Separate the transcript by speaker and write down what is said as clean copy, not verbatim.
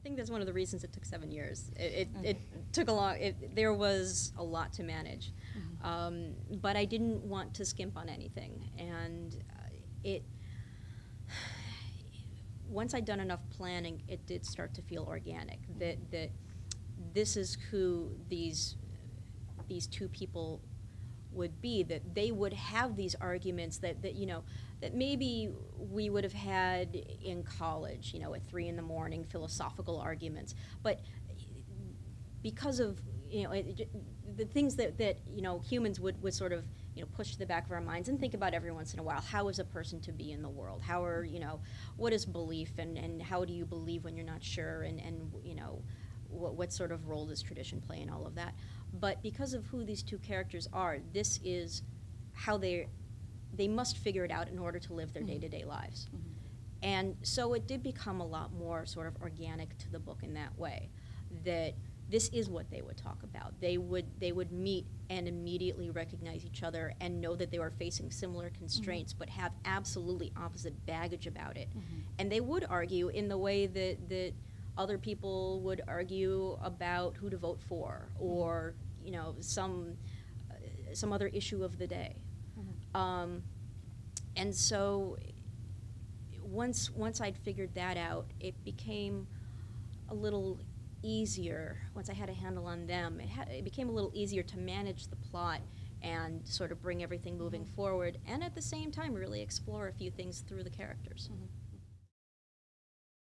Speaker 1: think that's one of the reasons it took 7 years. It took a long, there was a lot to manage. But I didn't want to skimp on anything. And once I'd done enough planning, it did start to feel organic, that this is who these two people would be, that they would have these arguments that maybe we would have had in college, at 3 in the morning, philosophical arguments. But because of the things that humans would sort of push to the back of our minds and think about every once in a while, how is a person to be in the world? How are what is belief, and how do you believe when you're not sure, and what sort of role does tradition play in all of that? But because of who these two characters are, this is how they must figure it out in order to live their day-to-day lives. And so it did become a lot more sort of organic to the book in that way, that this is what they would talk about. They would meet and immediately recognize each other and know that they were facing similar constraints, but have absolutely opposite baggage about it. And they would argue in the way that other people would argue about who to vote for, or some other issue of the day. And so once I'd figured that out, it became a little easier. Once I had a handle on them, it became a little easier to manage the plot and sort of bring everything moving forward, and at the same time really explore a few things through the characters.